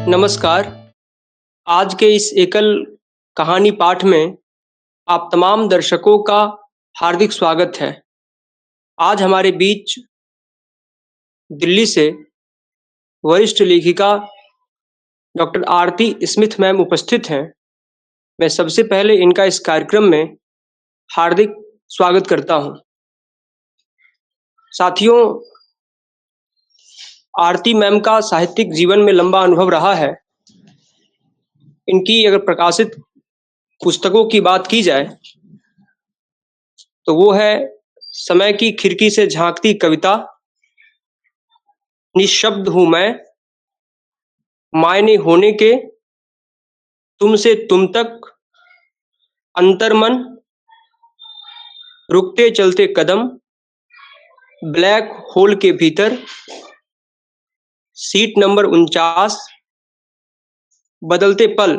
नमस्कार। आज के इस एकल कहानी पाठ में आप तमाम दर्शकों का हार्दिक स्वागत है। आज हमारे बीच दिल्ली से वरिष्ठ लेखिका डॉक्टर आरती स्मिथ मैम उपस्थित हैं। मैं सबसे पहले इनका इस कार्यक्रम में हार्दिक स्वागत करता हूं। साथियों, आरती मैम का साहित्यिक जीवन में लंबा अनुभव रहा है। इनकी अगर प्रकाशित पुस्तकों की बात की जाए तो वो है समय की खिड़की से झांकती कविता, निःशब्द हूं मैं, मायने होने के, तुम से तुम तक, अंतर्मन, रुकते चलते कदम, ब्लैक होल के भीतर, सीट नंबर 49, बदलते पल।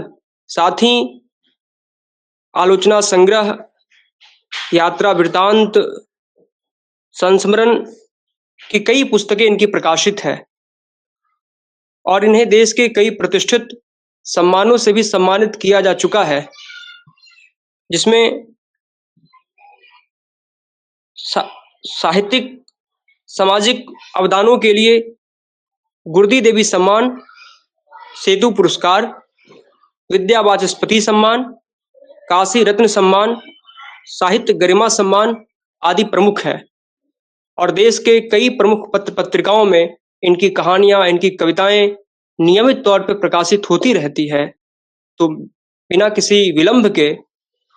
साथ ही आलोचना संग्रह, यात्रा वृतांत, संस्मरण की कई पुस्तकें इनकी प्रकाशित है और इन्हें देश के कई प्रतिष्ठित सम्मानों से भी सम्मानित किया जा चुका है, जिसमें साहित्यिक सामाजिक अवदानों के लिए गुर्दी देवी सम्मान, सेतु पुरस्कार, विद्या वाचस्पति सम्मान, काशी रत्न सम्मान, साहित्य गरिमा सम्मान आदि प्रमुख है और देश के कई प्रमुख पत्र पत्रिकाओं में इनकी कहानियां, इनकी कविताएं नियमित तौर पर प्रकाशित होती रहती है। तो बिना किसी विलंब के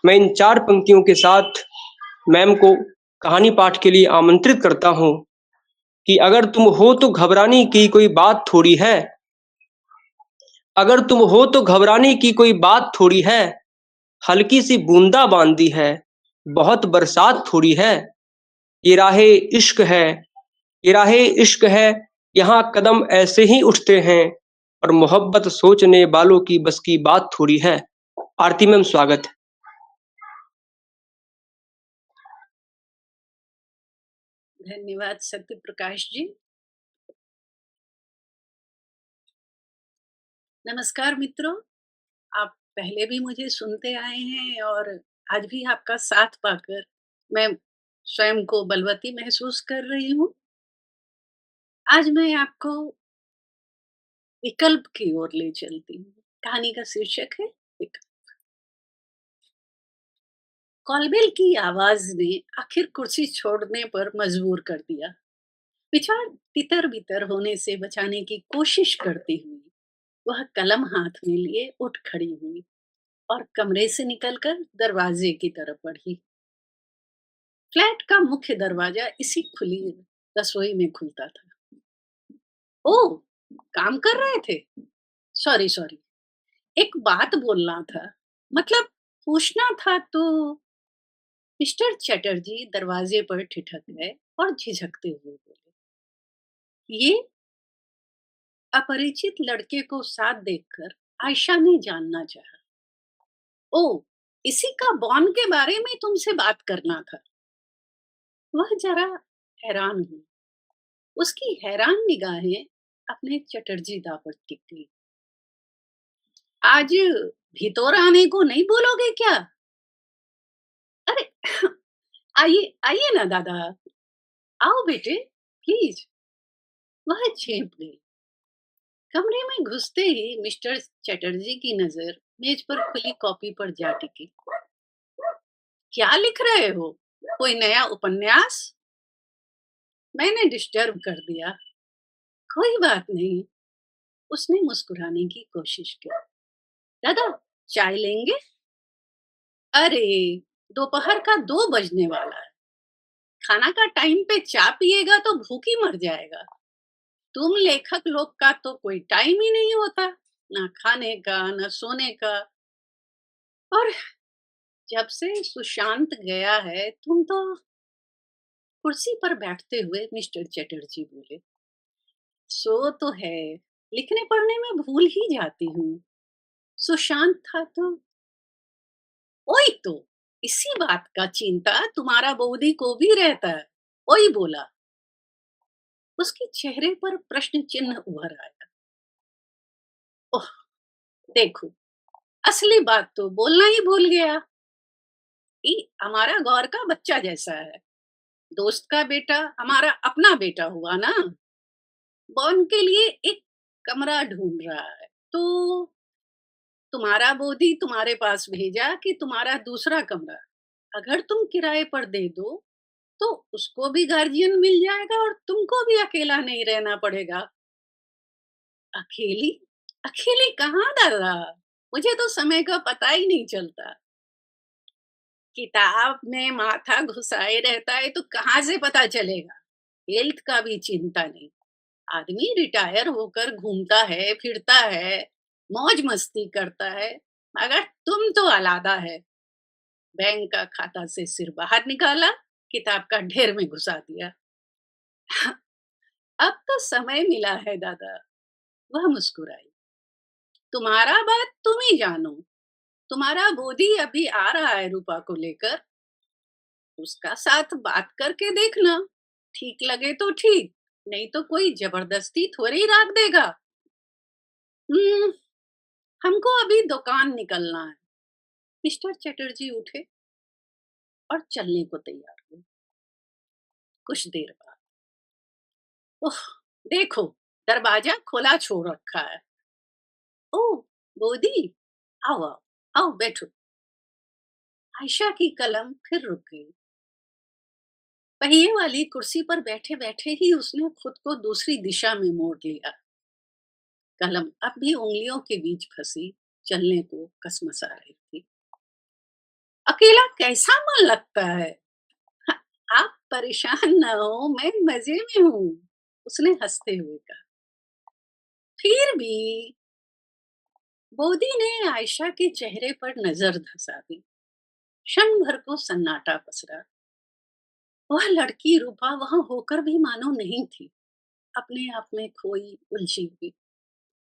मैं इन 4 पंक्तियों के साथ मैम को कहानी पाठ के लिए आमंत्रित करता हूं कि अगर तुम हो तो घबराने की कोई बात थोड़ी है, अगर तुम हो तो घबराने की कोई बात थोड़ी है, हल्की सी बूंदा बांदी है, बहुत बरसात थोड़ी है, ये राहे इश्क है, ये राहे इश्क है, यहाँ कदम ऐसे ही उठते हैं और मोहब्बत सोचने वालों की बस की बात थोड़ी है। आरती मैम, स्वागत है। धन्यवाद सत्य प्रकाश जी। नमस्कार मित्रों, आप पहले भी मुझे सुनते आए हैं और आज भी आपका साथ पाकर मैं स्वयं को बलवती महसूस कर रही हूँ। आज मैं आपको विकल्प की ओर ले चलती हूँ। कहानी का शीर्षक है विकल्प। कॉलबेल की आवाज ने आखिर कुर्सी छोड़ने पर मजबूर कर दिया। विचार तितर बितर होने से बचाने की कोशिश करती हुई वह कलम हाथ में लिए उठ खड़ी हुई और कमरे से निकलकर दरवाजे की तरफ बढ़ी। फ्लैट का मुख्य दरवाजा इसी खुली रसोई में खुलता था। ओह, काम कर रहे थे? सॉरी सॉरी, एक बात बोलना था, मतलब पूछना था तो। मिस्टर चटर्जी दरवाजे पर ठिठक गए और झिझकते हुए बोले, ये अपरिचित लड़के को साथ देखकर आयशा ने जानना चाहा। ओह, इसी का बॉन के बारे में तुमसे बात करना था। वह जरा हैरान हुई। उसकी हैरान निगाहें अपने चटर्जी दा पर टिक गई। आज भीतर आने को नहीं बोलोगे क्या? अरे आइए आइए ना दादा, आओ बेटे, प्लीज। वह चेप गई। कमरे में घुसते ही मिस्टर चटर्जी की नजर मेज पर खुली कॉपी पर जा टिकी। क्या लिख रहे हो? कोई नया उपन्यास? मैंने डिस्टर्ब कर दिया। कोई बात नहीं, उसने मुस्कुराने की कोशिश की। दादा, चाय लेंगे? अरे, दोपहर का 2 बजने वाला है। खाना का टाइम पे चाय पिएगा तो भूख ही मर जाएगा। तुम लेखक लोग का तो कोई टाइम ही नहीं होता, ना खाने का ना सोने का। और जब से सुशांत गया है तुम तो। कुर्सी पर बैठते हुए मिस्टर चटर्जी बोले, सो तो है, लिखने पढ़ने में भूल ही जाती हूँ। सुशांत था तो। ओई तो, इसी बात का चिंता तुम्हारा बौदी को भी रहता है। ओई बोला। उसके चेहरे पर प्रश्न चिन्ह उभर आया। ओह! देखो, असली बात तो बोलना ही भूल गया कि हमारा गौर का बच्चा जैसा है। दोस्त का बेटा हमारा अपना बेटा हुआ ना। वो उनके लिए एक कमरा ढूँढ रहा है। तो तुम्हारा बोधी तुम्हारे पास भेजा कि तुम्हारा दूसरा कमरा अगर तुम किराए पर दे दो, तो उसको भी गार्जियन मिल जाएगा और तुमको भी अकेला नहीं रहना पड़ेगा। अकेली? अकेली कहाँ दादा? मुझे तो समय का पता ही नहीं चलता। किताब में माथा घुसाए रहता है तो कहाँ से पता चलेगा? हेल्थ का भी चिंता नहीं। आदमी रिटायर होकर घूमता है, फिरता है, मौज मस्ती करता है, मगर तुम तो अलादा है। बैंक का खाता से सिर बाहर निकाला, किताब का ढेर में घुसा दिया। अब तो समय मिला है दादा। वह मुस्कुराई। तुम्हारा बात तुम ही जानो। तुम्हारा बोधी अभी आ रहा है रूपा को लेकर। उसका साथ बात करके देखना। ठीक लगे तो ठीक, नहीं तो कोई जबरदस्ती थोड़ी रख देगा। हम्म, हमको अभी दुकान निकलना है। मिस्टर चटर्जी उठे और चलने को तैयार हुए। कुछ देर बाद, ओह, देखो, दरवाजा खुला छोड़ रखा है। ओह, बोधी, आओ आओ, आओ बैठो। आयशा की कलम फिर रुक गई। पहिए वाली कुर्सी पर बैठे बैठे ही उसने खुद को दूसरी दिशा में मोड़ लिया। कलम अब भी उंगलियों के बीच फंसी चलने को कसमसा रही थी। अकेला कैसा मन लगता है। "हाँ, आप परेशान न हो, मैं मजे में हूँ, उसने हंसते हुए कहा। फिर भी बोधी ने आयशा के चेहरे पर नजर धंसा दी। क्षण भर को सन्नाटा पसरा। वह लड़की रूपा वहां होकर भी मानो नहीं थी, अपने आप में खोई उलझी हुई।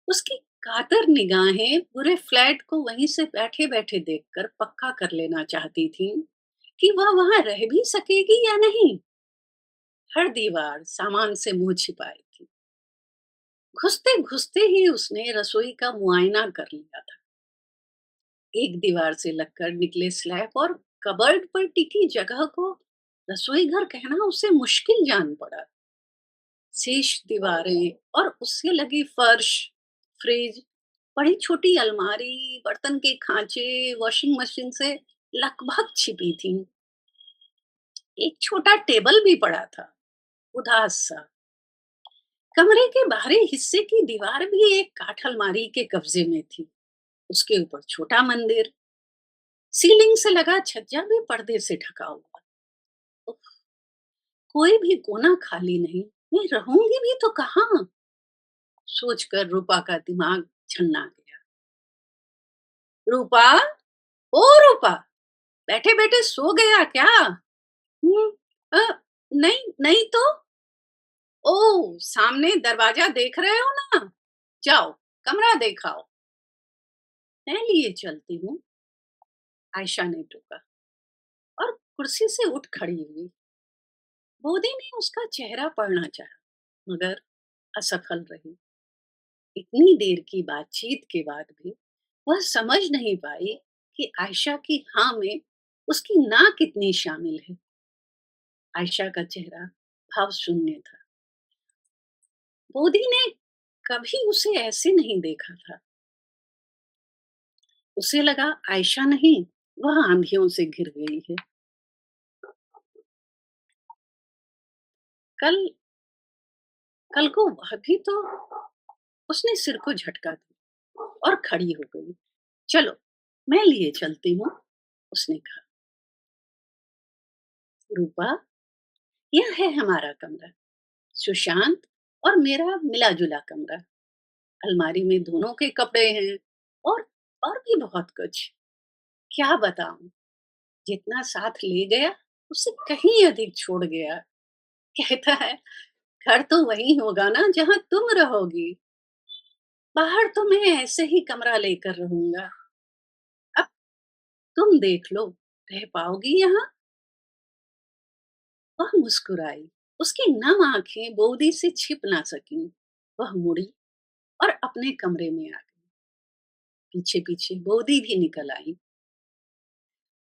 उसकी कातर निगाहें पूरे फ्लैट को वहीं से बैठे बैठे देखकर पक्का कर लेना चाहती थी कि वह वहां रह भी सकेगी या नहीं। हर दीवार सामान से मुंह छिपाई थी। घुसते घुसते ही उसने रसोई का मुआयना कर लिया था। एक दीवार से लगकर निकले स्लैब और कबर्ड पर टिकी जगह को रसोई घर कहना उसे मुश्किल जान पड़ा। शेष दीवारें और उससे लगी फर्श, फ्रिज, बड़ी छोटी अलमारी, बर्तन के खांचे, वॉशिंग मशीन से लगभग छिपी थी। एक छोटा टेबल भी पड़ा था, उदास सा। कमरे के बाहरी हिस्से की दीवार भी एक काठ अलमारी के कब्जे में थी। उसके ऊपर छोटा मंदिर। सीलिंग से लगा छज्जा भी पर्दे से ढका हुआ। उफ, कोई भी कोना खाली नहीं। मैं रहूंगी भी तो कहाँ? सोचकर रूपा का दिमाग छन्ना गया। रूपा, ओ रूपा, बैठे बैठे सो गया क्या? अ, नहीं नहीं तो। ओ, सामने दरवाजा देख रहे हो ना? जाओ, कमरा दिखाओ। मैं लिए चलती हूँ, आयशा ने टोका और कुर्सी से उठ खड़ी हुई। बोधी ने उसका चेहरा पढ़ना चाहा, मगर असफल रही। इतनी देर की बातचीत के बाद भी वह समझ नहीं पाई कि आयशा की हाँ में उसकी ना कितनी शामिल है। आयशा का चेहरा भाव शून्य था। बोधी ने कभी उसे ऐसे नहीं देखा था। उसे लगा आयशा नहीं, वह आंधियों से घिर गई है। कल कल को वह भी तो। उसने सिर को झटका दिया और खड़ी हो गई। चलो, मैं लिए चलती हूँ, उसने कहा। रूपा, यह है हमारा कमरा, सुशांत और मेरा मिला जुला कमरा। अलमारी में दोनों के कपड़े हैं और और भी बहुत कुछ। क्या बताऊं, जितना साथ ले गया उससे कहीं अधिक छोड़ गया। कहता है घर तो वही होगा ना जहां तुम रहोगी। बाहर तो मैं ऐसे ही कमरा लेकर रहूंगा। अब तुम देख लो, रह पाओगी यहाँ? वह मुस्कुराई। उसकी नम आंखें बोदी से छिप ना सकी। वह मुड़ी और अपने कमरे में आ गई। पीछे पीछे बोधी भी निकल आई।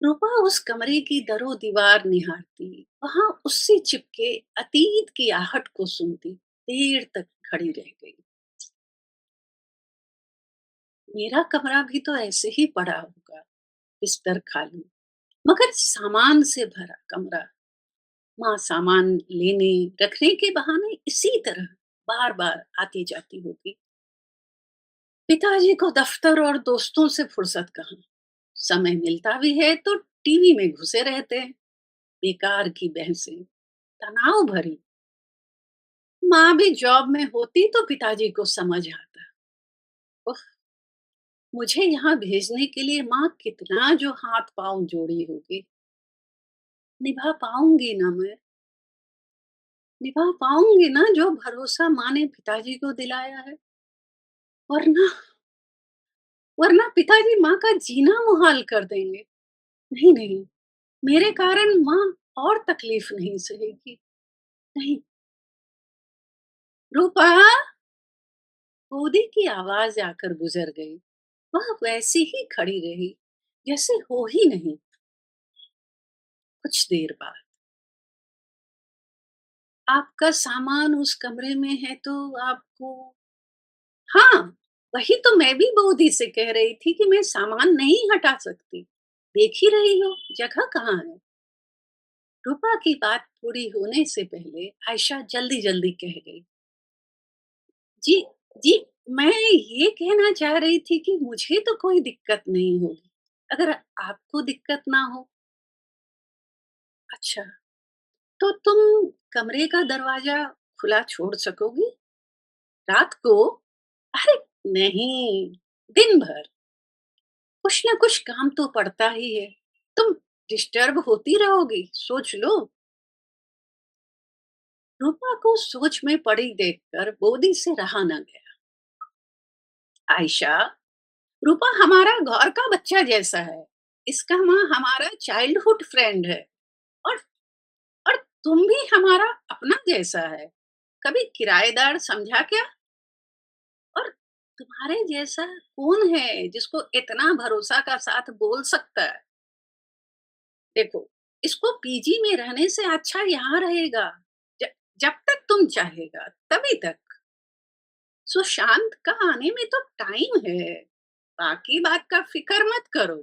रूपा उस कमरे की दरो दीवार निहारती, वहां उससे चिपके अतीत की आहट को सुनती देर तक खड़ी रह गई। मेरा कमरा भी तो ऐसे ही पड़ा होगा, बिस्तर खाली, मगर सामान से भरा कमरा। माँ सामान लेने रखने के बहाने इसी तरह बार बार आती जाती होगी। पिताजी को दफ्तर और दोस्तों से फुर्सत कहाँ, समय मिलता भी है तो टीवी में घुसे रहते हैं। बेकार की बहसें, तनाव भरी। माँ भी जॉब में होती तो पिताजी को समझ आता। उफ, मुझे यहाँ भेजने के लिए माँ कितना जो हाथ पांव जोड़ी होगी। निभा पाऊंगी ना मैं, निभा पाऊंगी ना जो भरोसा माँ ने पिताजी को दिलाया है। वरना वरना पिताजी माँ का जीना मुहाल कर देंगे। नहीं नहीं, मेरे कारण माँ और तकलीफ नहीं सहेगी। नहीं। रूपा, गोदी की आवाज आकर गुजर गई। वह वैसी ही खड़ी रही जैसे हो ही नहीं। कुछ देर बाद, आपका सामान उस कमरे में है तो आपको। हाँ, वही तो मैं भी बोधी से कह रही थी कि मैं सामान नहीं हटा सकती। देख ही रही हो जगह कहाँ है। रूपा की बात पूरी होने से पहले आयशा जल्दी जल्दी कह गई। जी, जी, मैं ये कहना चाह रही थी कि मुझे तो कोई दिक्कत नहीं होगी, अगर आपको दिक्कत ना हो। अच्छा, तो तुम कमरे का दरवाजा खुला छोड़ सकोगी रात को? अरे नहीं, दिन भर। कुछ ना कुछ काम तो पड़ता ही है। तुम डिस्टर्ब होती रहोगी, सोच लो। रूपा को सोच में पड़ी देखकर बोधी से रहा न गया। आयशा, रूपा हमारा घर का बच्चा जैसा है। इसका माँ हमारा चाइल्डहुड फ्रेंड है। और और तुम भी हमारा अपना जैसा है। कभी किराएदार समझा क्या? और तुम्हारे जैसा कौन है जिसको इतना भरोसा का साथ बोल सकता है? देखो, इसको पीजी में रहने से अच्छा यहाँ रहेगा। ज, जब तक तुम चाहेगा तभी तक। सुशांत का आने में तो टाइम है। बाकी बात का फिक्र मत करो।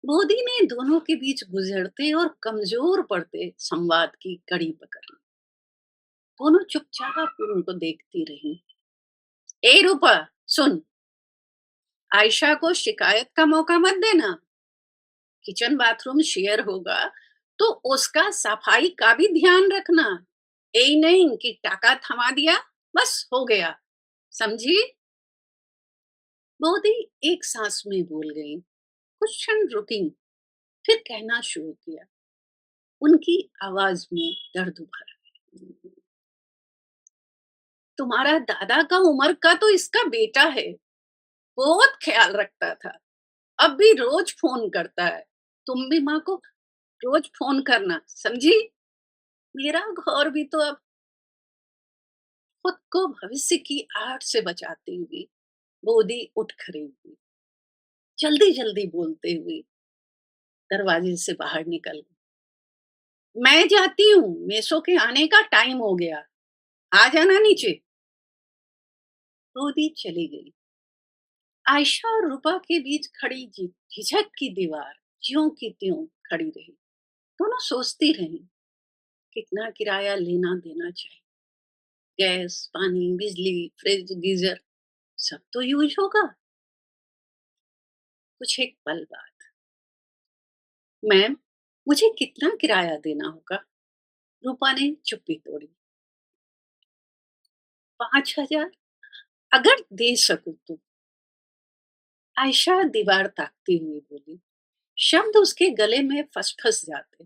मोदी ने दोनों के बीच गुजरते और कमजोर पड़ते संवाद की कड़ी पकड़ ली। दोनों चुपचाप उनको देखती रही। ए रूपा, सुन, आयशा को शिकायत का मौका मत देना। किचन बाथरूम शेयर होगा तो उसका सफाई का भी ध्यान रखना। यही नहीं कि टाका थमा दिया, बस हो गया, समझी? मोदी एक सांस में बोल गई। कुछ क्षण रुकी, फिर कहना शुरू किया। उनकी आवाज में दर्द भरा। तुम्हारा दादा का उम्र का तो इसका बेटा है, बहुत ख्याल रखता था। अब भी रोज फोन करता है। तुम भी माँ को रोज फोन करना, समझी? मेरा घर भी तो अब। खुद को भविष्य की आहट से बचाती हुई बोधी उठ खड़ी हुई, जल्दी जल्दी बोलते हुए दरवाजे से बाहर निकल गई। मैं जाती हूँ, मेसो के आने का टाइम हो गया, आ जाना नीचे। बोधी चली गई। आयशा और रूपा के बीच खड़ी झिझक की दीवार ज्यों की त्यों खड़ी रही। दोनों सोचती रही, कितना किराया लेना देना चाहिए। गैस, पानी, बिजली, फ्रिज, गीजर, सब तो यूज होगा। कुछ एक पल बाद, मैम, मुझे कितना किराया देना होगा? रूपा ने चुप्पी तोड़ी। 5,000, अगर दे सकूं तो। आयशा दीवार ताकती हुई बोली। शब्द उसके गले में फंस फंस जाते।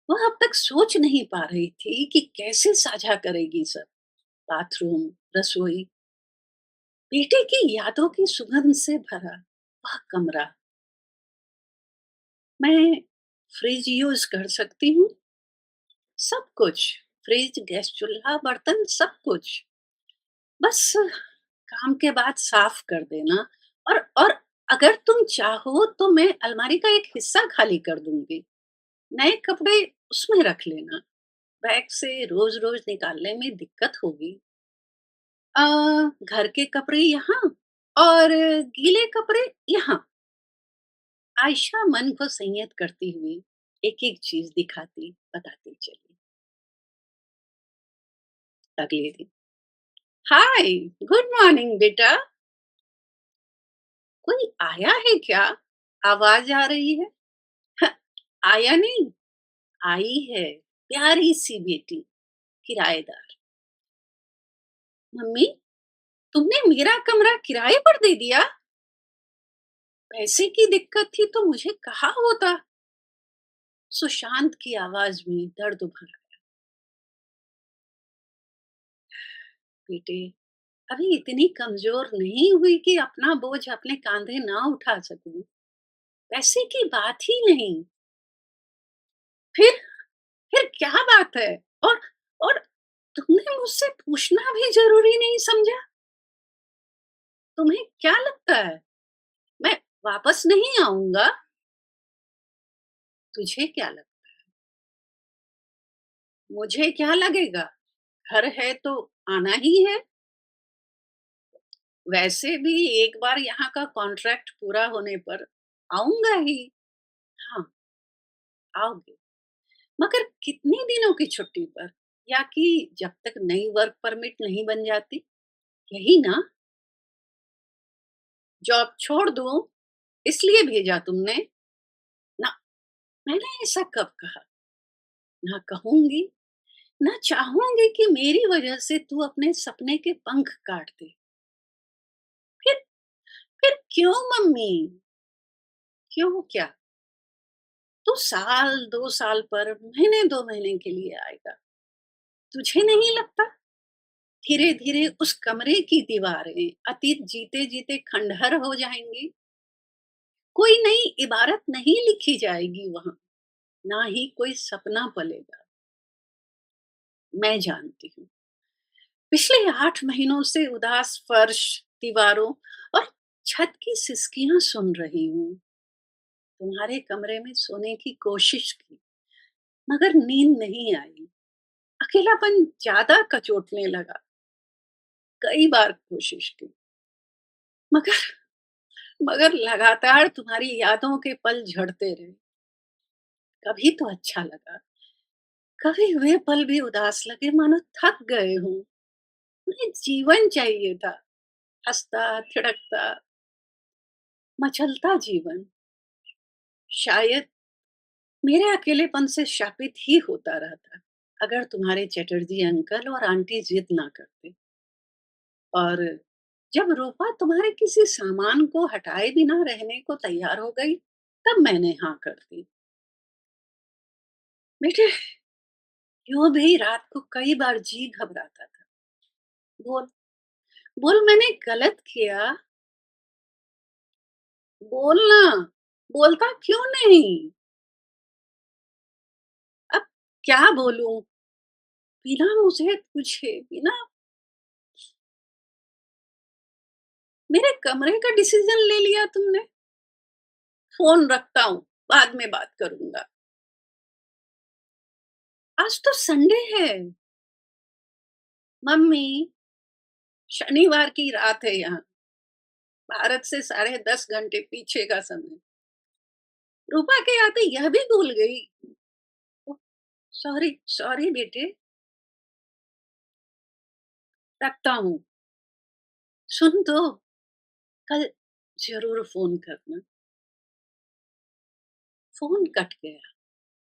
वह अब तक सोच नहीं पा रही थी कि कैसे साझा करेगी सब। बाथरूम, रसोई, बेटे की यादों की सुगंध से भरा वह कमरा। मैं फ्रिज यूज कर सकती हूँ, सब कुछ। फ्रिज, गैस चूल्हा, बर्तन, सब कुछ। बस काम के बाद साफ कर देना। और अगर तुम चाहो तो मैं अलमारी का एक हिस्सा खाली कर दूंगी। नए कपड़े उसमें रख लेना। बैग से रोज रोज निकालने में दिक्कत होगी। आ, घर के कपड़े यहाँ और गीले कपड़े यहाँ। आयशा मन को संयत करती हुई एक एक चीज दिखाती बताती चली। अगले दिन, हाय, गुड मॉर्निंग बेटा। कोई आया है क्या? आवाज आ रही है। "ह, आया नहीं, आई है, प्यारी सी बेटी, किराएदार। मम्मी, तुमने मेरा कमरा किराए पर दे दिया? पैसे की दिक्कत थी तो मुझे कहा होता। सुशांत की आवाज में दर्द उभर आया। बेटे, अभी इतनी कमजोर नहीं हुई कि अपना बोझ अपने कांधे ना उठा सकूं। पैसे की बात ही नहीं। फिर फिर क्या बात है? और तुमने मुझसे पूछना भी जरूरी नहीं समझा? तुम्हें क्या लगता है मैं वापस नहीं आऊंगा? तुझे क्या लगता? मुझे क्या लगेगा? घर है तो आना ही है। वैसे भी एक बार यहाँ का कॉन्ट्रैक्ट पूरा होने पर आऊंगा ही। हाँ, आओगे, मगर कितने दिनों की छुट्टी पर? या कि जब तक नई वर्क परमिट नहीं बन जाती? यही ना? जॉब छोड़ दूं इसलिए भेजा तुमने? ना, मैंने ऐसा कब कहा? ना कहूंगी। ना चाहूंगी कि मेरी वजह से तू अपने सपने के पंख काट दे। फिर फिर क्यों मम्मी? क्यों क्या? तू साल 2 साल पर महीने 2 महीने के लिए आएगा। तुझे नहीं लगता धीरे धीरे उस कमरे की दीवारें अतीत जीते जीते खंडहर हो जाएंगी? कोई नई इबारत नहीं लिखी जाएगी वहां। ना ही कोई सपना पलेगा। मैं जानती हूँ। पिछले 8 महीनों से उदास फर्श, दीवारों और छत की सिसकियां सुन रही हूँ। तुम्हारे कमरे में सोने की कोशिश की, मगर नींद नहीं आई। अकेलापन ज्यादा कचोटने लगा। कई बार कोशिश की, मगर मगर लगातार तुम्हारी यादों के पल झड़ते रहे। कभी तो अच्छा लगा, कभी वे पल भी उदास लगे, मानो थक गए हूँ। उन्हें जीवन चाहिए था, हंसता, थिड़कता, मचलता जीवन। शायद मेरे अकेलेपन से शापित ही होता रहता, अगर तुम्हारे चटर्जी अंकल और आंटी जिद ना करते। और जब रूपा तुम्हारे किसी सामान को हटाए बिना रहने को तैयार हो गई, तब मैंने हाँ कर दी। बेटे, यूं भी रात को कई बार जी घबराता था। बोल, बोल, मैंने गलत किया? बोलना, बोलता क्यों नहीं? अब क्या बोलूं? बिना मुझे पूछे, बिना मेरे कमरे का डिसीजन ले लिया तुमने। फोन रखता हूँ, बाद में बात करूंगा। आज तो संडे है मम्मी। शनिवार की रात है यहाँ। भारत से 10:30 घंटे पीछे का समय। रूपा के आते यह भी भूल गई। सॉरी, सॉरी बेटे, रखता हूँ। सुन तो, कल जरूर फोन करना। फोन कट गया।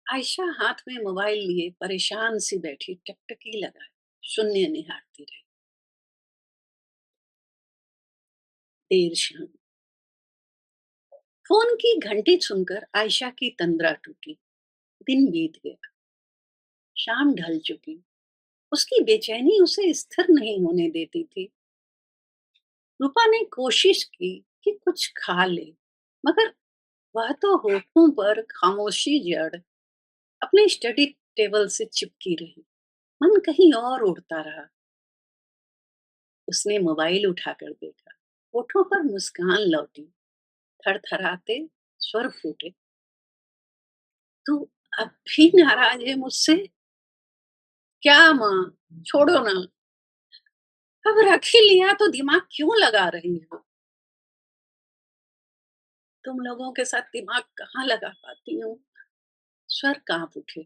आयशा हाथ में मोबाइल लिए परेशान सी बैठी टकटकी लगाए शून्य निहारती रही। देर शाम। फोन की घंटी सुनकर आयशा की तंद्रा टूटी। दिन बीत गया। शाम ढल चुकी। उसकी बेचैनी उसे स्थिर नहीं होने देती थी। रूपा ने कोशिश की कि कुछ खा ले, मगर वह तो होठों पर खामोशी जड़ अपने स्टडी टेबल से चिपकी रही। मन कहीं और उड़ता रहा। उसने मोबाइल उठाकर देखा। होठों पर मुस्कान लौटी, थरथराते स्वर फूटे। तू अब भी नाराज है मुझसे? क्या माँ, छोड़ो ना। अब रख ही लिया तो दिमाग क्यों लगा रही हो? तुम लोगों के साथ दिमाग कहाँ लगा पाती हूँ? स्वर कांप उठे।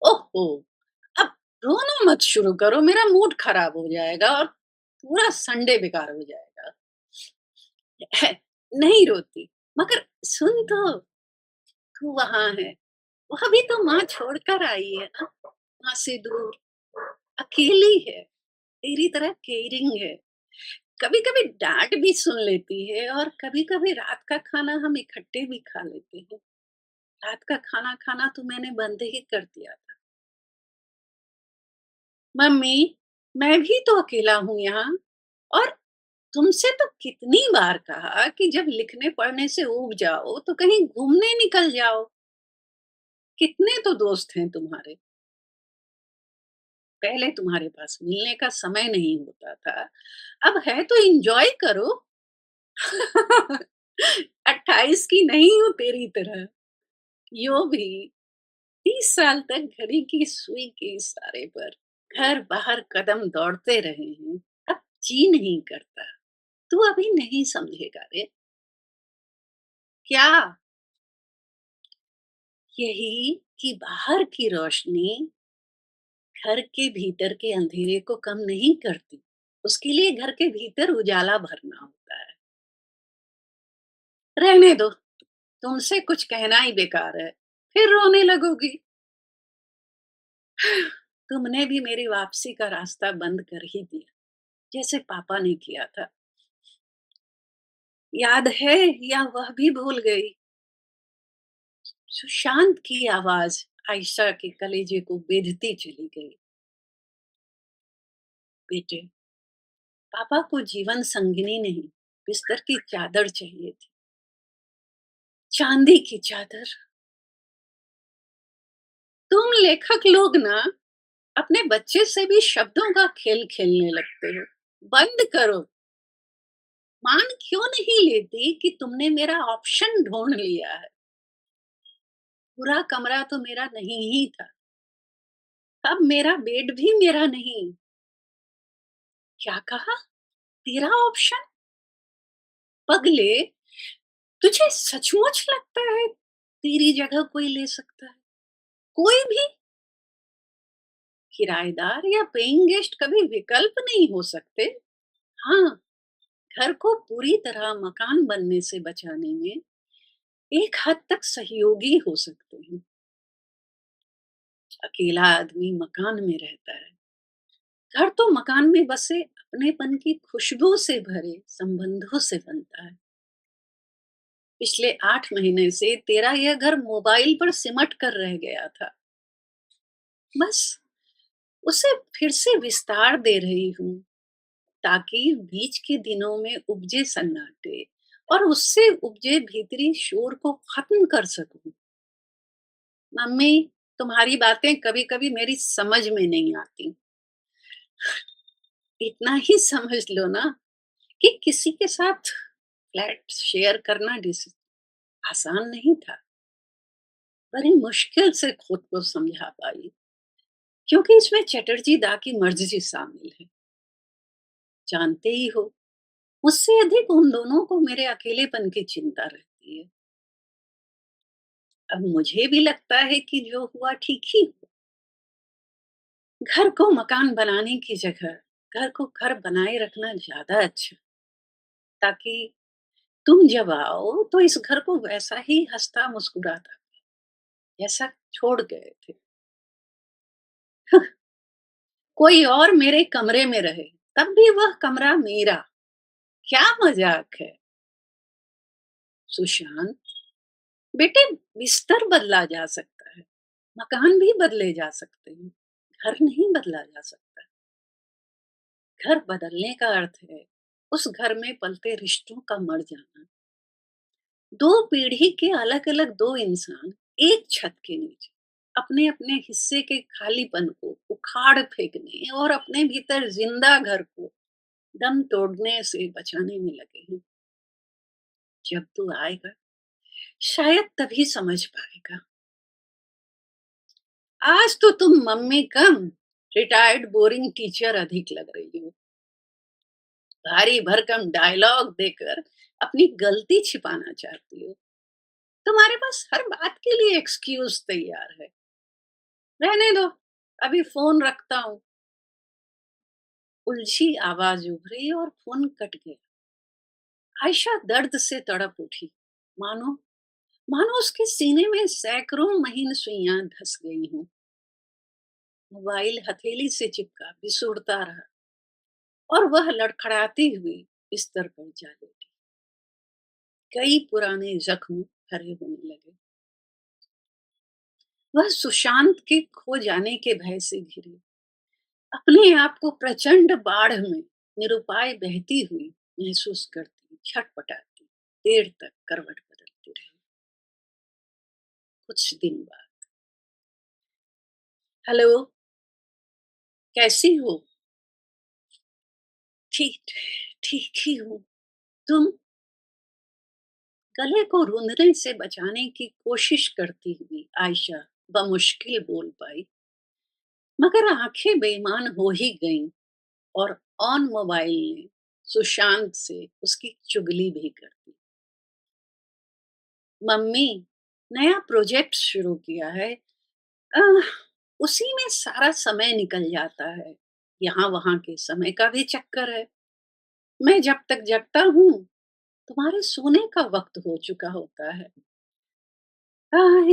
ओहो, अब रोना मत शुरू करो, मेरा मूड खराब हो जाएगा और पूरा संडे बेकार हो जाएगा। नहीं रोती, मगर सुन तो, तू वहां है, वह भी तो माँ छोड़कर आई है ना, माँ से दूर, अकेली है, तेरी तरह केयरिंग है। कभी कभी डांट भी सुन लेती है और कभी कभी रात का खाना हम इकट्ठे भी खा लेते हैं। रात का खाना खाना तो मैंने बंद ही कर दिया था। मम्मी, मैं भी तो अकेला हूँ यहाँ, और तुमसे तो कितनी बार कहा कि जब लिखने पढ़ने से ऊब जाओ तो कहीं घूमने निकल जाओ। कितने तो दोस्त हैं तुम्हारे, पहले तुम्हारे पास मिलने का समय नहीं होता था, अब है तो एंजॉय करो। 28 की नहीं हूँ तेरी तरह, यो भी 30 साल तक घड़ी की सुई के इशारे पर घर बाहर कदम दौड़ते रहे हैं। अब जी नहीं करता। तू अभी नहीं समझेगा रे। क्या? यही कि बाहर की रोशनी घर के भीतर के अंधेरे को कम नहीं करती। उसके लिए घर के भीतर उजाला भरना होता है। रहने दो, तुमसे कुछ कहना ही बेकार है, फिर रोने लगोगी। तुमने भी मेरी वापसी का रास्ता बंद कर ही दिया, जैसे पापा ने किया था। याद है या वह भी भूल गई? सुशांत की आवाज आयशा के कलेजे को बेधती चली गई। बेटे, पापा को जीवन संगिनी नहीं, बिस्तर की चादर चाहिए थी, चांदी की चादर। तुम लेखक लोग ना अपने बच्चे से भी शब्दों का खेल खेलने लगते हो। बंद करो। मान क्यों नहीं लेती कि तुमने मेरा ऑप्शन ढूंढ लिया है? पूरा कमरा तो मेरा नहीं ही था, अब मेरा बेड भी मेरा नहीं। क्या कहा? तेरा ऑप्शन? पगले, तुझे सचमुच लगता है तेरी जगह कोई ले सकता है? कोई भी? किराएदार या पेइंग गेस्ट कभी विकल्प नहीं हो सकते। हाँ, घर को पूरी तरह मकान बनने से बचाने में एक हद तक सहयोगी हो सकते हैं। अकेला आदमी मकान में रहता है, घर तो मकान में बसे अपनेपन की खुशबू से भरे संबंधों से बनता है। पिछले 8 महीने से तेरा यह घर मोबाइल पर सिमट कर रह गया था। बस उसे फिर से विस्तार दे रही हूँ, ताकि बीच के दिनों में उपजे सन्नाटे और उससे उपजे भीतरी शोर को खत्म कर सकूं। मम्मी, तुम्हारी बातें कभी कभी मेरी समझ में नहीं आती। इतना ही समझ लो ना कि किसी के साथ फ्लैट शेयर करना आसान नहीं था। बड़ी मुश्किल से खुद को समझा पाई, क्योंकि इसमें चटर्जी दा की मर्जी शामिल है। जानते ही हो, मुझसे अधिक उन दोनों को मेरे अकेलेपन की चिंता रहती है। अब मुझे भी लगता है कि जो हुआ ठीक ही हुआ। घर को मकान बनाने की जगह घर को घर बनाए रखना ज्यादा अच्छा, ताकि तुम जब आओ तो इस घर को वैसा ही हंसता मुस्कुराता जैसा छोड़ गए थे। कोई और मेरे कमरे में रहे, तब भी वह कमरा मेरा। क्या मजाक है? सुशांत, बेटे, बिस्तर बदला जा सकता है, मकान भी बदले जा सकते हैं, घर नहीं बदला जा सकता। घर बदलने का अर्थ है उस घर में पलते रिश्तों का मर जाना। दो पीढ़ी के अलग अलग दो इंसान एक छत के नीचे अपने अपने हिस्से के खालीपन को उखाड़ फेंकने और अपने भीतर जिंदा घर को दम तोड़ने से बचाने में लगे हैं। जब तू आएगा, शायद तभी समझ पाएगा। आज तो तुम मम्मी कम, रिटायर्ड बोरिंग टीचर अधिक लग रही हो। भारी भरकम डायलॉग देकर अपनी गलती छिपाना चाहती हो। तुम्हारे पास हर बात के लिए एक्सक्यूज तैयार है। रहने दो, अभी फोन रखता हूँ। उलझी आवाज उभरी और फोन कट गया। आयशा दर्द से तड़प उठी, मानो मानो उसके सीने में सैकड़ों महीन सुइयां धस गई हूं। मोबाइल हथेली से चिपका बिसूरता रहा और वह लड़खड़ाती हुई बिस्तर पर जा लेटी। कई पुराने जख्म भरे होने लगे। वह सुशांत के खो जाने के भय से घिरी, अपने आप को प्रचंड बाढ़ में निरुपाय बहती हुई महसूस करती, छटपटाती देर तक करवट बदलती रही। कुछ दिन बाद, हेलो, कैसी हो? ठीक ठीक ही हूँ। तुम? गले को रूंधने से बचाने की कोशिश करती हुई आयशा बमुश्किल बोल पाई, मगर आंखें बेईमान हो ही गईं और ऑन मोबाइल ने सुशांत से उसकी चुगली भी कर दी। मम्मी, नया प्रोजेक्ट शुरू किया है। अह, उसी में सारा समय निकल जाता है। यहाँ वहाँ के समय का भी चक्कर है। मैं जब तक जगता हूँ, तुम्हारे सोने का वक्त हो चुका होता है।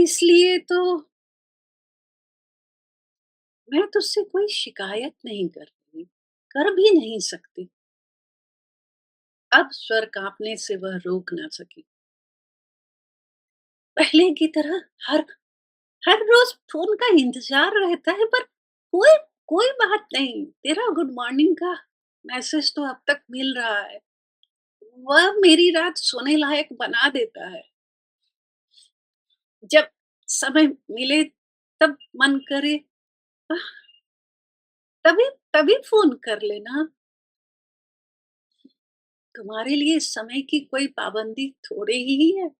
इसलिए तो मैं तुझसे कोई शिकायत नहीं कर रही, कर भी नहीं सकती। अब स्वर कांपने से वह रोक ना सकी। पहले की तरह हर हर रोज फोन का इंतजार रहता है, पर कोई कोई बात नहीं। तेरा गुड मॉर्निंग का मैसेज तो अब तक मिल रहा है। वह मेरी रात सोने लायक बना देता है। जब समय मिले, तब मन करे, आह, तभी तभी फोन कर लेना। तुम्हारे लिए समय की कोई पाबंदी थोड़े ही है।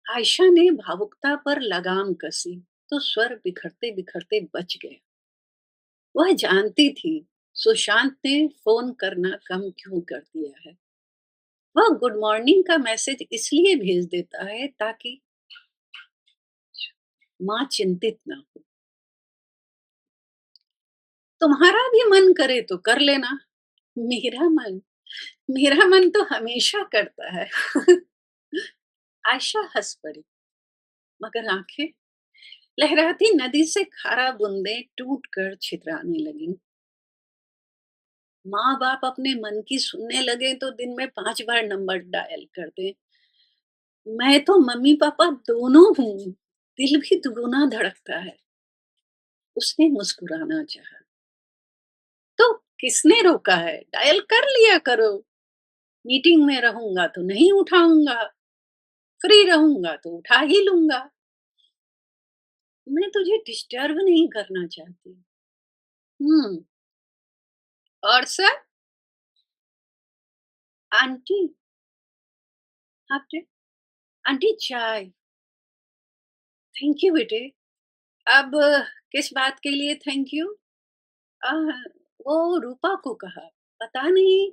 आयशा ने भावुकता पर लगाम कसी तो स्वर बिखरते बिखरते बच गया। वह जानती थी सुशांत ने फोन करना कम क्यों कर दिया है। वह गुड मॉर्निंग का मैसेज इसलिए भेज देता है ताकि माँ चिंतित ना हो। तुम्हारा भी मन करे तो कर लेना। मेरा मन मेरा मन तो हमेशा करता है। आयशा हंस पड़ी, मगर आंखें लहराती नदी से खारा बूंदें टूट कर छितराने लगी। माँ बाप अपने मन की सुनने लगे तो दिन में 5 बार नंबर डायल कर दे। मैं तो मम्मी पापा दोनों हूँ, दिल भी दुगुना धड़कता है। उसने मुस्कुराना चाहा। तो किसने रोका है? डायल कर लिया करो। मीटिंग में रहूंगा तो नहीं उठाऊंगा, फ्री रहूंगा तो उठा ही लूंगा। मैं तुझे डिस्टर्ब नहीं करना चाहती। हम्म। और सर? आंटी, आपने आंटी चाय। थैंक यू बेटे। अब किस बात के लिए थैंक यू? आह, वो रूपा को कहा, पता नहीं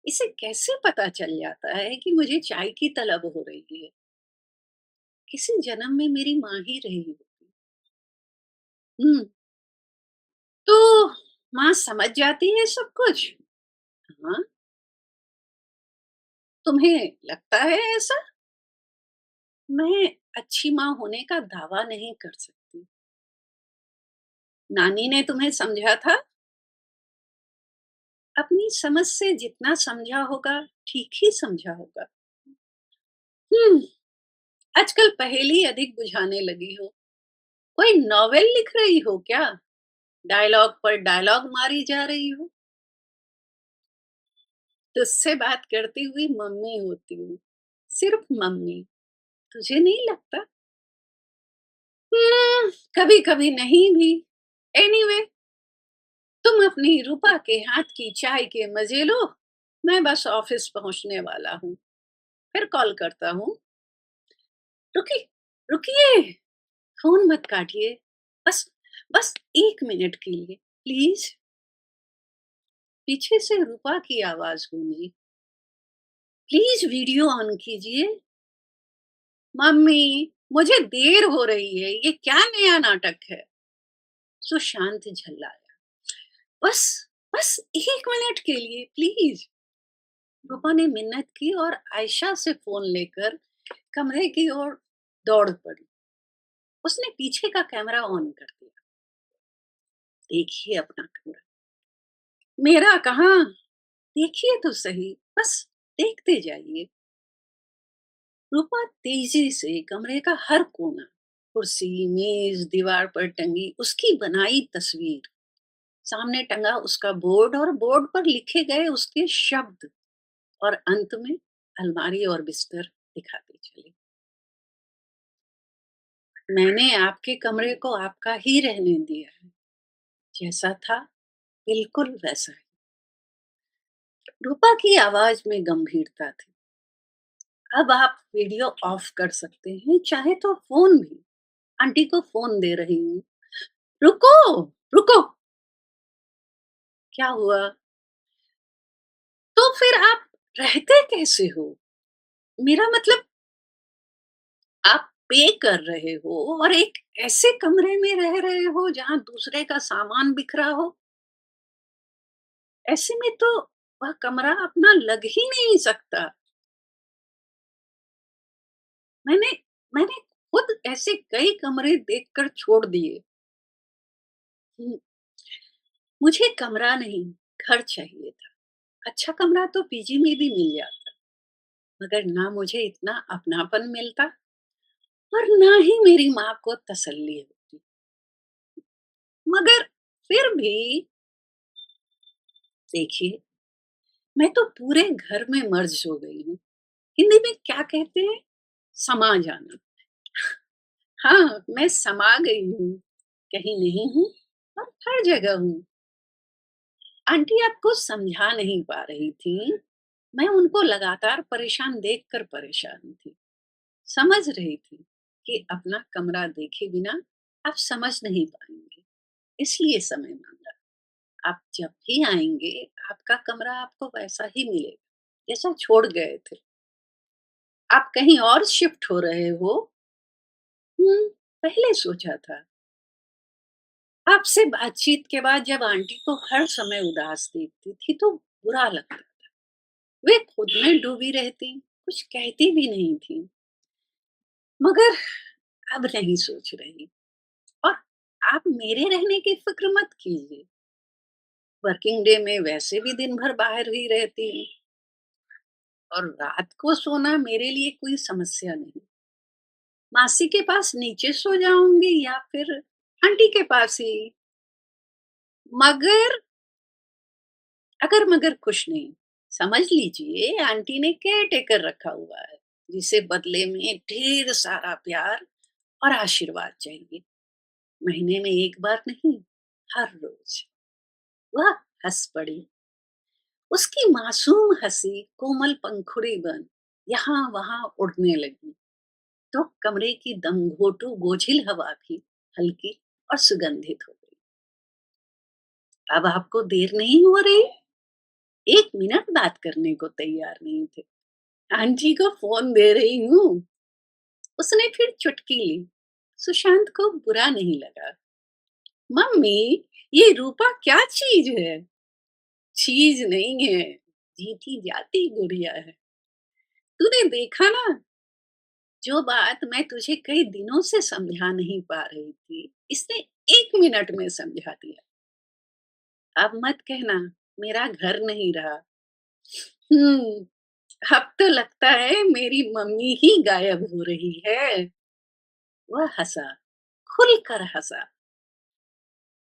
इसे कैसे पता चल जाता है कि मुझे चाय की तलब हो रही है। किसी जन्म में मेरी माँ ही रही होगी। हम्म। तो माँ समझ जाती है सब कुछ। हाँ, तुम्हें लगता है ऐसा? मैं अच्छी माँ होने का दावा नहीं कर सकती। नानी ने तुम्हें समझा था। अपनी समझ से जितना समझा होगा, ठीक ही समझा होगा। हम्म। आजकल पहेली अधिक बुझाने लगी हो। कोई नॉवेल लिख रही हो क्या? डायलॉग पर डायलॉग मारी जा रही हो। तुझसे बात करती हुई मम्मी होती हूँ, सिर्फ मम्मी। तुझे नहीं लगता? कभी कभी नहीं भी। एनीवे, तुम अपनी रूपा के हाथ की चाय के मजे लो, मैं बस ऑफिस पहुंचने वाला हूँ, फिर कॉल करता हूँ। रुकी रुकिए, फोन मत काटिए, बस बस 1 मिनट के लिए प्लीज। पीछे से रूपा की आवाज गूंजी, प्लीज वीडियो ऑन कीजिए। मम्मी, मुझे देर हो रही है, ये क्या नया नाटक है? सुशांत झल्लाया, बस बस 1 मिनट के लिए प्लीज। रूपा ने मिन्नत की और आयशा से फोन लेकर कमरे की ओर दौड़ पड़ी। उसने पीछे का कैमरा ऑन कर दिया। देखिए अपना कमरा, मेरा कहाँ? देखिए तो सही, बस देखते जाइए। रूपा तेजी से कमरे का हर कोना, कुर्सी, मेज, दीवार पर टंगी उसकी बनाई तस्वीर, सामने टंगा उसका बोर्ड और बोर्ड पर लिखे गए उसके शब्द, और अंत में अलमारी और बिस्तर दिखाती चली। मैंने आपके कमरे को आपका ही रहने दिया है, जैसा था बिल्कुल वैसा ही। रूपा की आवाज में गंभीरता थी। अब आप वीडियो ऑफ कर सकते हैं, चाहे तो फोन भी। आंटी को फोन दे रही हूँ। रुको, रुको। क्या हुआ? तो फिर आप रहते कैसे हो? मेरा मतलब, आप पे कर रहे हो और एक ऐसे कमरे में रह रहे हो जहां दूसरे का सामान बिखरा हो। ऐसे में तो वह कमरा अपना लग ही नहीं सकता। मैंने मैंने खुद ऐसे कई कमरे देखकर छोड़ दिए। हम्म, मुझे कमरा नहीं, घर चाहिए था। अच्छा कमरा तो पीजी में भी मिल जाता, मगर ना मुझे इतना अपनापन मिलता और ना ही मेरी माँ को तसल्ली होती। मगर फिर भी देखिए, मैं तो पूरे घर में मर्ज हो गई हूँ। हिंदी में क्या कहते हैं? समा जाना। हाँ, मैं समा गई हूँ, कहीं नहीं हूँ और हर जगह हूँ। आंटी आपको समझा नहीं पा रही थी, मैं उनको लगातार परेशान देखकर परेशान थी। समझ रही थी कि अपना कमरा देखे बिना आप समझ नहीं पाएंगे, इसलिए समय मांगा। आप जब भी आएंगे, आपका कमरा आपको वैसा ही मिलेगा जैसा छोड़ गए थे। आप कहीं और शिफ्ट हो रहे हो? पहले सोचा था। आपसे बातचीत के बाद जब आंटी को हर समय उदास देखती थी तो बुरा लगता। वे खुद में डूबी रहती, कुछ कहती भी नहीं थी। मगर अब नहीं सोच रही। और आप मेरे रहने की फिक्र मत कीजिए। वर्किंग डे में वैसे भी दिन भर बाहर ही रहती हूँ और रात को सोना मेरे लिए कोई समस्या नहीं। मासी के पास नीचे सो जाऊंगी या फिर आंटी के पास ही। मगर अगर मगर कुछ नहीं, समझ लीजिए आंटी ने केयर टेकर रखा हुआ है, जिसे बदले में ढेर सारा प्यार और आशीर्वाद चाहिए। महीने में एक बार नहीं, हर रोज। वह हंस पड़ी। उसकी मासूम हंसी कोमल पंखुड़ी बन यहाँ वहां उड़ने लगी, तो कमरे की दमघोटू बोझिल हवा भी हल्की और सुगंधित हो गई। अब आपको देर नहीं हो रही? 1 मिनट बात करने को तैयार नहीं थे। आंटी को फोन दे रही हूँ। उसने फिर चुटकी ली। सुशांत को बुरा नहीं लगा। मम्मी, ये रूपा क्या चीज है? चीज नहीं है, जीती जाती गुड़िया है। तूने देखा ना, जो बात मैं तुझे कई दिनों से समझा नहीं पा रही थी, इसने 1 मिनट में समझा दिया। अब मत कहना मेरा घर नहीं रहा। अब तो लगता है मेरी मम्मी ही गायब हो रही है। वह हंसा, खुलकर हंसा।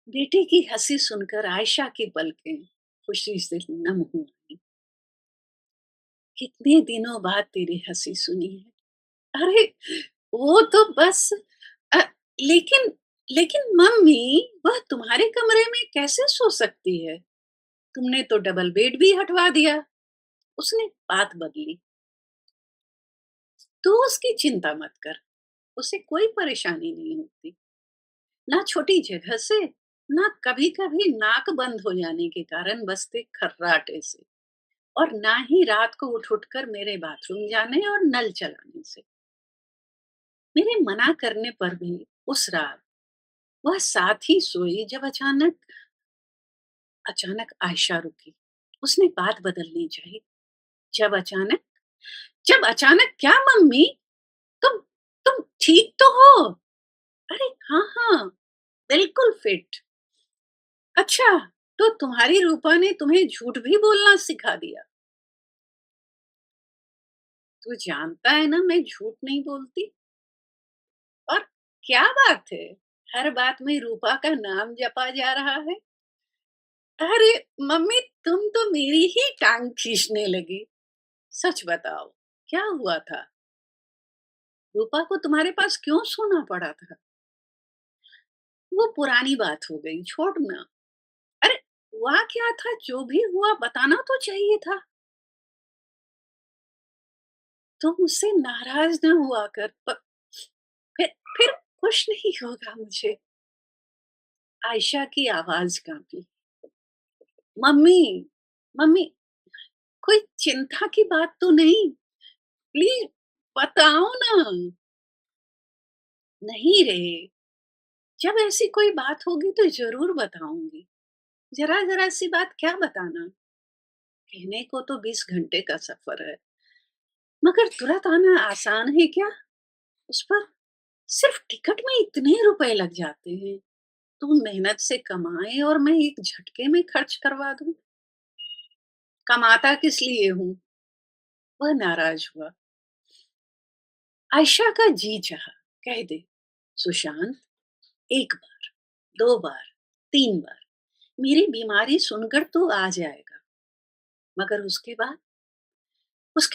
बेटे की हंसी सुनकर आयशा की पलकें खुशी से नम हो गई। कितने दिनों बाद तेरी हंसी सुनी है। अरे वो तो बस अ, लेकिन लेकिन मम्मी, वह तुम्हारे कमरे में कैसे सो सकती है? तुमने तो डबल बेड भी हटवा दिया। उसने बात बदली। तू उसकी चिंता मत कर, उसे कोई परेशानी नहीं होती। ना छोटी जगह से, ना कभी कभी नाक बंद हो जाने के कारण बसते खर्राटे से, और ना ही रात को उठ उठ कर मेरे बाथरूम जाने और नल चलाने से। मेरे मना करने पर भी उस रात वह साथ ही सोई जब अचानक अचानक आयशा रुकी। उसने बात बदलनी चाहिए। जब अचानक जब अचानक क्या मम्मी? तुम तुम ठीक तो हो? अरे हाँ हाँ, बिल्कुल फिट। अच्छा, तो तुम्हारी रूपा ने तुम्हें झूठ भी बोलना सिखा दिया? तू जानता है ना मैं झूठ नहीं बोलती। और क्या बात है, हर बात में रूपा का नाम जपा जा रहा है। अरे मम्मी, तुम तो मेरी ही टांग खींचने लगी। सच बताओ, क्या हुआ था? रूपा को तुम्हारे पास क्यों सोना पड़ा था? वो पुरानी बात हो गई, छोड़ ना। अरे, हुआ क्या था? जो भी हुआ बताना तो चाहिए था। तुम मुझसे नाराज ना हुआ कर, फिर फिर खुश नहीं होगा मुझे। आयशा की आवाज कांपी। मम्मी, मम्मी, कोई चिंता की बात तो नहीं? प्लीज बताओ ना। नहीं रे, जब ऐसी कोई बात होगी तो जरूर बताऊंगी। जरा जरा सी बात क्या बताना? कहने को तो 20 घंटे का सफर है, मगर तुरंत आना आसान है क्या? उस पर सिर्फ टिकट में इतने रुपए लग जाते हैं। तुम मेहनत से कमाए और मैं एक झटके में खर्च करवा दूं? कमाता किस लिए हूं? वह नाराज हुआ। आयशा का जी चाहा कह दे, सुशांत, एक बार, दो बार, तीन बार मेरी बीमारी सुनकर तो आ जाएगा, मगर उसके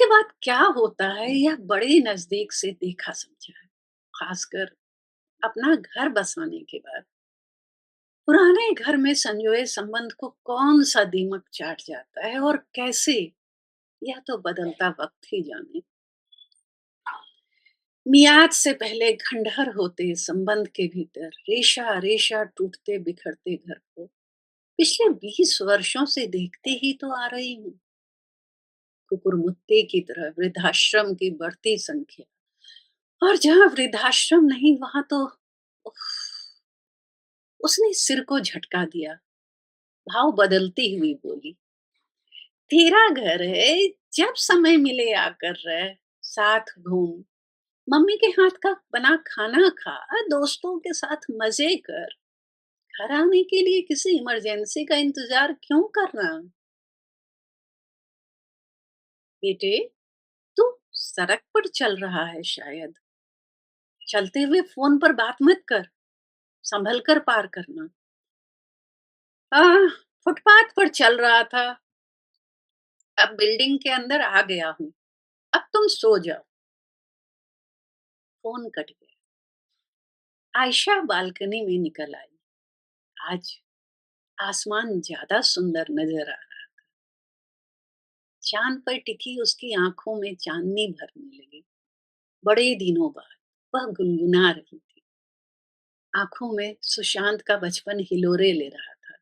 बाद क्या होता है यह बड़े नजदीक से देखा समझा है। खासकर अपना घर बसाने के बाद पुराने घर में संजोए संबंध को कौन सा दीमक चाट जाता है और कैसे, यह तो बदलता वक्त ही जाने। मियाद से पहले खंडहर होते संबंध के भीतर रेशा रेशा टूटते बिखरते घर को पिछले 20 वर्षों से देखते ही तो आ रही हूँ। कुकुरमुत्ते की तरह वृद्धाश्रम की बढ़ती संख्या, और जहां वृद्धाश्रम नहीं वहां तो उफ, उसने सिर को झटका दिया। भाव बदलती हुई बोली, तेरा घर है, जब समय मिले आकर रह, साथ घूम, मम्मी के हाथ का बना खाना खा, दोस्तों के साथ मजे कर। घर आने के लिए किसी इमरजेंसी का इंतजार क्यों करना? बेटे, तू सड़क पर चल रहा है शायद। चलते हुए फोन पर बात मत कर, संभल कर पार करना। फुटपाथ पर चल रहा था, अब बिल्डिंग के अंदर आ गया हूँ। अब तुम सो जाओ। फोन कट गया। आयशा बालकनी में निकल आई। आज आसमान ज्यादा सुंदर नजर आ रहा। चांद पर टिकी उसकी आंखों में चांदनी भरने लगी। बड़े दिनों बाद वह गुनगुना रही थी। आंखों में सुशांत का बचपन हिलोरे ले रहा था।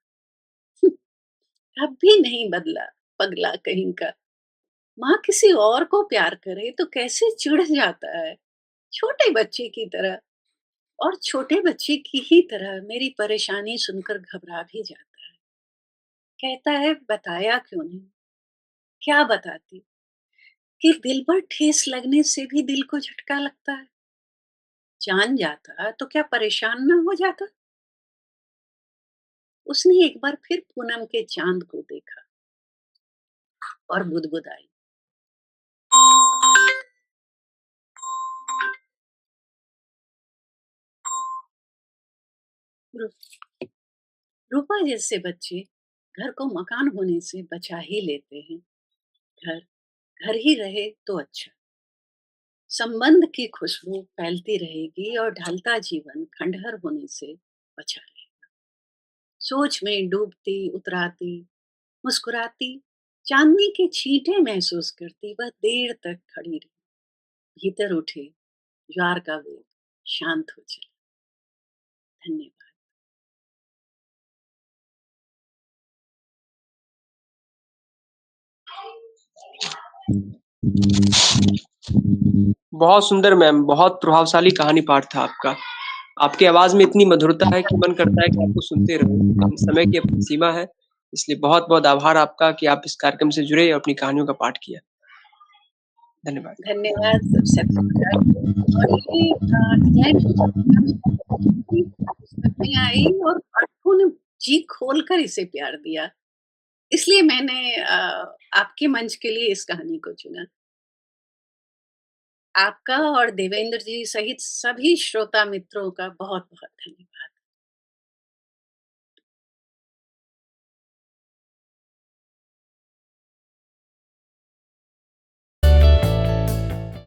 अब भी नहीं बदला, पगला कहीं का। माँ किसी और को प्यार करे तो कैसे चिढ़ जाता है, छोटे बच्चे की तरह। और छोटे बच्चे की ही तरह मेरी परेशानी सुनकर घबरा भी जाता है। कहता है बताया क्यों नहीं? क्या बताती कि दिल पर ठेस लगने से भी दिल को झटका लगता है। जान जाता तो क्या परेशान ना हो जाता? उसने एक बार फिर पूनम के चांद को देखा और बुदबुदाई, "रू- रूपा जैसे बच्चे घर को मकान होने से बचा ही लेते हैं। घर घर ही रहे तो अच्छा। संबंध की खुशबू फैलती रहेगी और ढलता जीवन खंडहर होने से बचा रहेगा। सोच में डूबती, उतराती, मुस्कुराती, चांदनी के छींटे महसूस करती वह देर तक खड़ी रही। भीतर उठे ज्वार का वेग शांत हो चला। धन्यवाद। बहुत सुंदर मैम, बहुत प्रभावशाली कहानी पाठ था आपका। आपकी आवाज़ में इतनी मधुरता है कि मन करता है कि आपको सुनते रहूँ, लेकिन समय की अपनी सीमा है, इसलिए बहुत-बहुत आभार आपका कि आप इस कार्यक्रम से जुड़े और अपनी कहानियों का पाठ किया। धन्यवाद। धन्यवाद सबसे और ये अध्याय पुस्तक में आई और पाठकों ने जी खोलकर इसे प्यार दिया। इसलिए मैंने आपके मंच के लिए इस कहानी को चुना। आपका और देवेंद्र जी सहित सभी श्रोता मित्रों का बहुत-बहुत धन्यवाद।